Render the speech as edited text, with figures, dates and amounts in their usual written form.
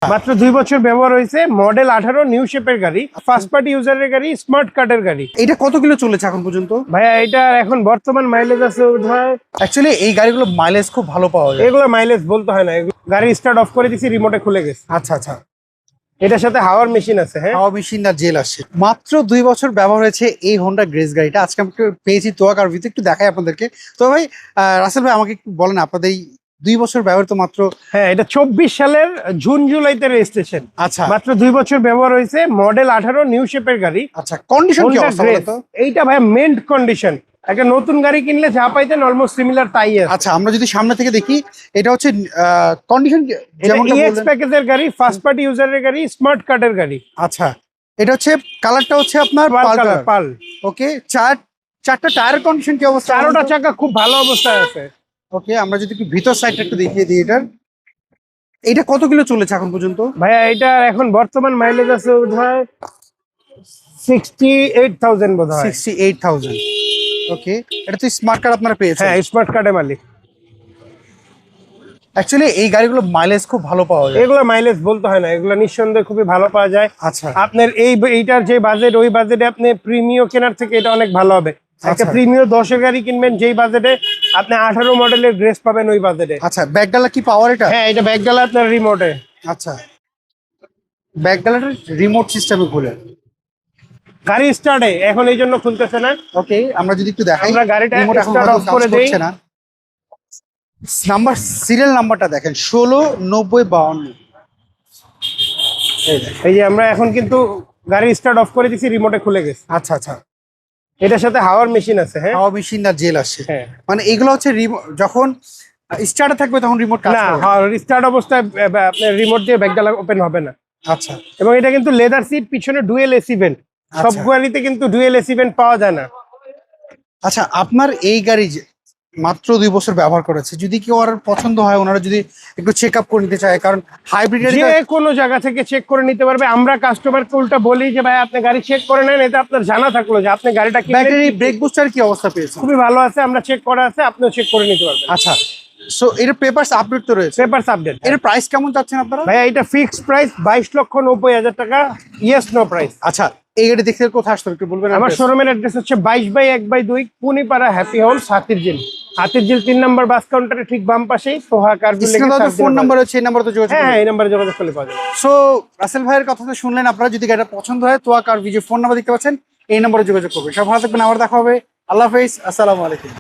মাত্র 2 বছর ব্যবহার হয়েছে, মডেল 18, নিউ শেপের গাড়ি, ফার্স্ট পার্টি ইউজারের গাড়ি, স্মার্ট কার্ডের গাড়ি। এটা কত কিলো চলেছে এখন পর্যন্ত? ভাইয়া এটা এখন বর্তমান মাইলেজ আছে বোধহয়। অ্যাকচুয়ালি এই গাড়িগুলো মাইলেজ খুব ভালো পাওয়া যায়। এগুলো মাইলেজ বলতে হয় না, গাড়ি স্টার্ট অফ করে দিছি, রিমোটে খুলে গেছে। আচ্ছা আচ্ছা, এটার সাথে হাওয়ার মেশিন আছে। হ্যাঁ, হাওয়া মেশিন আর জেল আসছে। মাত্র 2 বছর ব্যবহার হয়েছে এই হোন্ডা গ্রেস গাড়িটা। আজকে আমি পেয়েছি তোয়া কার ভিতরে, একটু দেখাই আপনাদেরকে। তো ভাই রাসেল ভাই আমাকে একটু বলেন আপনাদের এই 2 বছর ব্যবহৃত মাত্র। হ্যাঁ, এটা 24 সালের জুন জুলাইতে রেজিস্ট্রেশন। আচ্ছা মাত্র 2 বছর ব্যবহার হয়েছে, মডেল 18, নিউ শেপের গাড়ি। আচ্ছা, কন্ডিশন কি Honda অবস্থা Grace। বলতো? এইটা ভাই মেন্ট কন্ডিশন। একটা নতুন গাড়ি কিনলে যা পাইতেন অলমোস্ট সিমিলার তাই আছে। আচ্ছা, আমরা যদি সামনে থেকে দেখি, এটা হচ্ছে কন্ডিশন এটা যেমনটা EX বললেন। প্যাকেজের গাড়ি, ফার্স্ট পার্টি ইউজারের গাড়ি, স্মার্ট কার্ডের গাড়ি। আচ্ছা, এটা হচ্ছে কালারটা হচ্ছে আপনার পাল কালার। পাল। ওকে, চারটা টায়ার কন্ডিশন কি অবস্থা? 4টা চাকা খুব ভালো অবস্থায় আছে। ওকে, আমরা যদি একটু ভিতর সাইডটা একটু দেখিয়ে দিই এটার। এটা কত কিলো চলেছে এখন পর্যন্ত? ভাইয়া এটা এখন বর্তমান মাইলেজ আছে বোধহয় 68,000 বোধহয়। 68,000। ওকে, এটা তো স্মার্ট কার্ড আপনারা পেয়েছেন। হ্যাঁ, স্মার্ট কার্ডের মালিক। অ্যাকচুয়ালি এই গাড়িগুলো মাইলেজ খুব ভালো পাওয়া যায়। এগুলো মাইলেজ বলতে হয় না, এগুলো নিঃসন্দেহে খুবই ভালো পাওয়া যায়। আচ্ছা আপনার এইটার যে বাজেট, ওই বাজেটে আপনি প্রিমিও কেনার থেকে এটা অনেক ভালো হবে। একটা আচ্ছা। প্রিমিও 10-এর গাড়ি কিনবেন যেই বাজেটে, আপনি 18 মডেলের গ্রেস পাবেন ওই বাজেটে। আচ্ছা, ব্যাকডালা কি পাওয়ার এটা? হ্যাঁ, এটা ব্যাকডালা আপনার রিমোটে। আচ্ছা, ব্যাকডালাটা রিমোট সিস্টেমে খুলে। গাড়ি স্টার্টে এখন এই জন্য খুলতেছে না। ওকে, আমরা যদি একটু দেখাই, আমরা গাড়িটা রিমোট এখন start হয়তো off কাজ করে দেই। করছে না। সিরিয়াল নাম্বারটা দেখেন 169052। এই যে আমরা এখন কিন্তু গাড়ি স্টার্ট অফ করে দিছি, রিমোটে খুলে গেছে। আচ্ছা আচ্ছা, এটার সাথে হাওয়ার মেশিন আছে। হ্যাঁ, হাওয়া মেশিন আর জেল আসছে। হ্যাঁ। মানে এগুলো হচ্ছে যখন স্টার্টে থাকবে তখন রিমোট কাজ না, করবে। স্টার্ট অবস্থায় আপনার রিমোট দিয়ে ব্যাকডালা ওপেন হবে না। আচ্ছা এবং এটা কিন্তু লেদার সিট, পিছনে ডুয়েল এসি ভেন্ট। সব আচ্ছা। গাড়িতে কিন্তু ডুয়েল এসি ভেন্ট পাওয়া যায় না। আচ্ছা, আপনার এই গাড়ি যে মাত্র 2 বছর ব্যবহার করেছে, যদি কেউ আর পছন্দ হয়, ওনারা যদি একটু চেক আপ করে নিতে চায়, কারণ হাইব্রিড যে কোনো জায়গা থেকে চেক করে নিতে পারবে। আমরা কাস্টমারকে উল্টা বলি যে ভাই আপনি গাড়ি চেক করে নেন, এটা আপনার জানা থাকলো যে আপনি গাড়িটা ব্যাটারি ব্রেক বুস্টার কি অবস্থা পেয়েছে? খুবই ভালো আছে, আমরা চেক করা আছে, আপনিও চেক করে নিতে পারবেন। আচ্ছা, সো এর পেপারস আপডেট তো রয়েছে। Papers update. এর প্রাইস কেমন চাচ্ছেন আপনারা? ভাইয়া এটা ফিক্সড প্রাইস 22,90,000 টাকা। Yes no price. আচ্ছা, এই গাড়ি দেখতে কোথায় আসতে হবে একটু বলবেন? আমার শোরুমের অ্যাড্রেস হচ্ছে 22/1/2 কুনিপাড়া হ্যাপি হোমস, হাতিরঝিল। হাতিরঝিল 3 নম্বর বাস কাউন্টারে ঠিক বাম পাশেই সোহা কার্ভিল লেগে। ফোন নাম্বার হচ্ছে, এই নাম্বার তো যোগাযোগ হ্যাঁ, করবেন। এই নাম্বারে যোগাযোগ করলে পাওয়া যাবে। সো রাসেল ভাইয়ের কথা তো শুনলেন আপনারা। যদি গাড়িটা পছন্দ হয়, তোয়া কার ভিডিও ফোন নাম্বার দেখতে পাচ্ছেন, এই নাম্বারে যোগাযোগ করবেন। সব ভালো থাকবেন, আবার দেখা হবে। আল্লাহ হাফেজ, আসসালামু আলাইকুম।